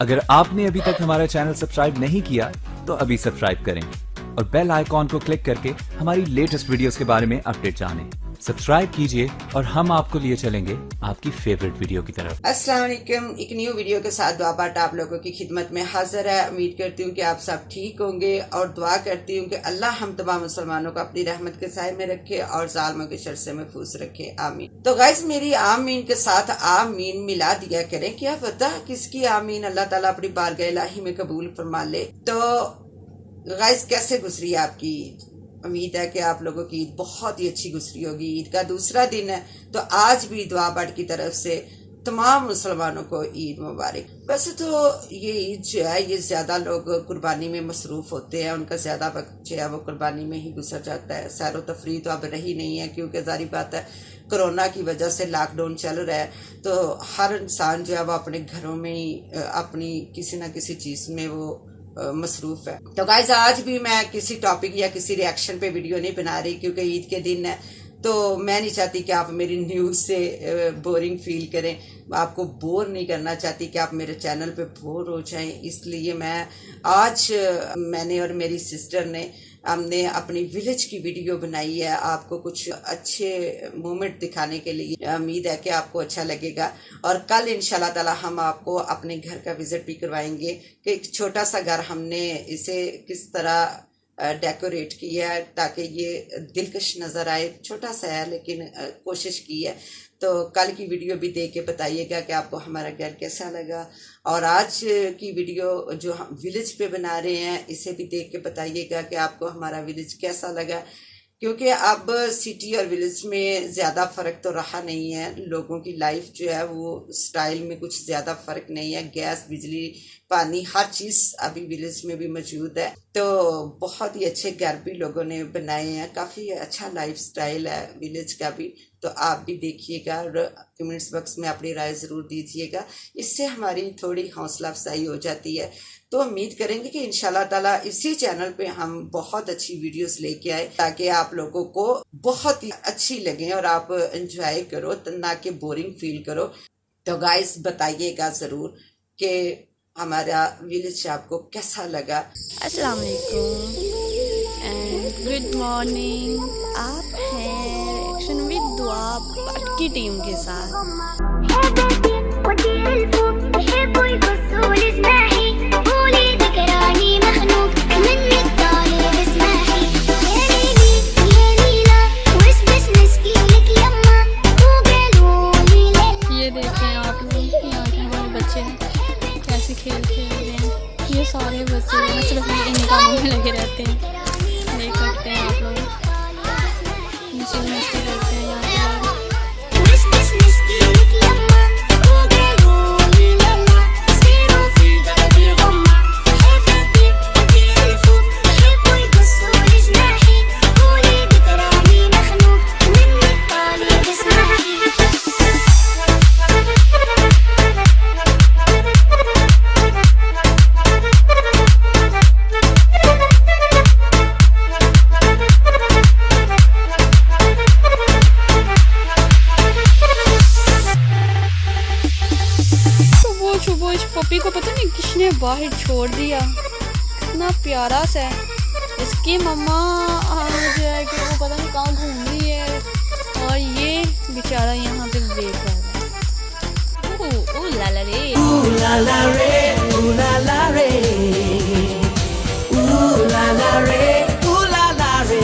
अगर आपने अभी तक हमारा चैनल सब्सक्राइब नहीं किया तो अभी सब्सक्राइब करें और बेल आइकॉन को क्लिक करके हमारी लेटेस्ट वीडियोस के बारे में अपडेट जानें। सब्सक्राइब कीजिए और हम आपको लिए चलेंगे आपकी फेवरेट वीडियो की तरफ। अस्सलाम वालेकुम। एक न्यू वीडियो के साथ दुआ बाट आप लोगों की खिदमत में हाजिर है। उम्मीद करती हूँ कि आप सब ठीक होंगे और दुआ करती हूँ कि अल्लाह हम तमाम मुसलमानों को अपनी रहमत के साए में रखे और जालिमों के शर से महफूज रखे, आमीन। तो गाइस, मेरी आमीन के साथ आमीन मिला दिया करें। क्या पता किसकी आमीन अल्लाह ताला अपनी बारगाह इलाही में कबूल फरमा ले। तो गाइस, कैसे गुजरी आपकी ईद? उम्मीद है कि आप लोगों की ईद बहुत ही अच्छी गुजरी होगी। ईद का दूसरा दिन है, तो आज भी दुआ बाट की तरफ से तमाम मुसलमानों को ईद मुबारक। वैसे तो ये ईद जो है, ये ज्यादा लोग कुर्बानी में मसरूफ होते हैं, उनका ज्यादा वक्त जो है वो कुर्बानी में ही गुजर जाता है। सैर व तफरीह तो अब रही नहीं है, क्योंकि जारी बात है कोरोना की वजह से लॉकडाउन चल रहा है, तो हर इंसान जो है वो अपने घरों में ही अपनी किसी न किसी चीज में वो मसरूफ है। तो गाइस, आज भी मैं किसी टॉपिक या किसी रिएक्शन पे वीडियो नहीं बना रही, क्योंकि ईद के दिन है, तो मैं नहीं चाहती कि आप मेरी न्यूज़ से बोरिंग फील करें। आपको बोर नहीं करना चाहती कि आप मेरे चैनल पे बोर हो जाएं, इसलिए मैंने और मेरी सिस्टर ने हमने अपनी विलेज की वीडियो बनाई है, आपको कुछ अच्छे मोमेंट दिखाने के लिए। उम्मीद है कि आपको अच्छा लगेगा। और कल इंशाल्लाह ताला हम आपको अपने घर का विजिट भी करवाएंगे कि एक छोटा सा घर हमने इसे किस तरह डेकोरेट किया है ताकि ये दिलकश नजर आए। छोटा सा है लेकिन कोशिश की है। तो कल की वीडियो भी देख के बताइएगा कि आपको हमारा घर कैसा लगा, और आज की वीडियो जो हम विलेज पे बना रहे हैं इसे भी देख के बताइएगा कि आपको हमारा विलेज कैसा लगा। क्योंकि अब सिटी और विलेज में ज़्यादा फ़र्क तो रहा नहीं है। लोगों की लाइफ जो है वो स्टाइल में कुछ ज़्यादा फ़र्क नहीं है। गैस, बिजली, पानी, हर चीज़ अभी विलेज में भी मौजूद है। तो बहुत ही अच्छे घर भी लोगों ने बनाए हैं, काफ़ी अच्छा लाइफ स्टाइल है विलेज का भी। तो आप भी देखिएगा और कमेंट्स बॉक्स में अपनी राय ज़रूर दीजिएगा, इससे हमारी थोड़ी हौसला अफजाई हो जाती है। तो उम्मीद करेंगे कि इंशाल्लाह ताला इसी चैनल पे हम बहुत अच्छी वीडियोस लेके आए, ताकि आप लोगों को बहुत ही अच्छी लगे और आप एंजॉय करो, ना कि बोरिंग फील करो। तो गाइस, बताइएगा ज़रूर कि हमारा विलेज आपको कैसा लगा। अस्सलाम वालेकुम एंड गुड मॉर्निंग। आप हैं रिएक्शन विद दुआ बाट की टीम के साथ। ये देखें आप लोग, यहाँ के हमारे बच्चे कैसे खेल रहे हैं। ये सारे बच्चे सिर्फ इन कामों में लगे रहते हैं, देख सकते हैं आप लोग। मस्ती करते हैं यहाँ के लोग। पपी को पता नहीं किसने बाहर छोड़ दिया, इतना प्यारा सा है। इसकी मम्मा जो है कि वो पता नहीं कहाँ घूम रही है, और ये बेचारा यहाँ पे देख रहा है। ओ लाला रे, ओ लाला रे, ओ लाला रे, ओ लाला रे, ओ लाला रे।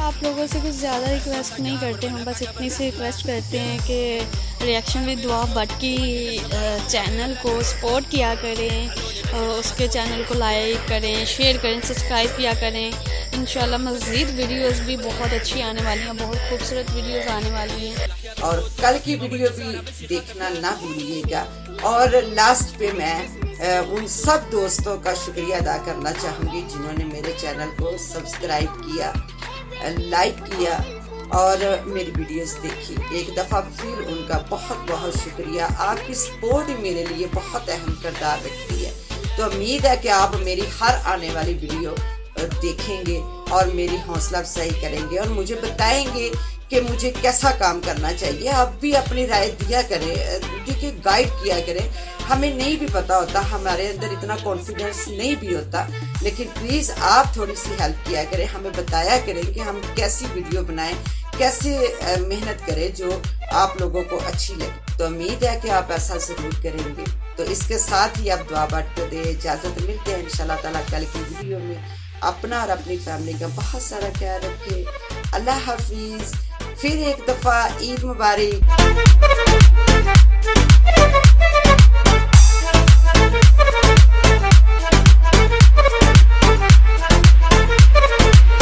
आप लोगों से कुछ ज़्यादा रिक्वेस्ट नहीं करते, हम बस इतनी सी रिक्वेस्ट करते हैं कि रिएक्शन विद दुआ बाट की चैनल को सपोर्ट किया करें, और उसके चैनल को लाइक करें, शेयर करें, सब्सक्राइब किया करें। इंशाल्लाह मज़ीद वीडियोस भी बहुत अच्छी आने वाली हैं, बहुत खूबसूरत वीडियोस आने वाली हैं। और कल की वीडियो भी देखना ना भूलिएगा। और लास्ट पे मैं उन सब दोस्तों का शुक्रिया अदा करना चाहूँगी जिन्होंने मेरे चैनल को सब्सक्राइब किया, लाइक किया और मेरी वीडियोस देखी। एक दफ़ा फिर उनका बहुत बहुत शुक्रिया। आपकी सपोर्ट मेरे लिए बहुत अहम किरदार रखती है। तो उम्मीद है कि आप मेरी हर आने वाली वीडियो देखेंगे और मेरी हौसला अफजाई करेंगे और मुझे बताएंगे कि मुझे कैसा काम करना चाहिए। आप भी अपनी राय दिया करें, देखिए गाइड किया करें। हमें नहीं भी पता होता, हमारे अंदर इतना कॉन्फिडेंस नहीं भी होता, लेकिन प्लीज़ आप थोड़ी सी हेल्प किया करें, हमें बताया करें कि हम कैसी वीडियो बनाएं, कैसे मेहनत करें जो आप लोगों को अच्छी लगे। तो उम्मीद है कि आप ऐसा ज़रूर करेंगे। तो इसके साथ ही आप दुआ बांट को दें इजाज़त। मिलते हैं इंशाल्लाह ताला कल की वीडियो में। अपना और अपनी फैमिली का बहुत सारा ख्याल रखें। अल्लाह हाफिज़। फिर एक दफ़ा ईद मुबारक।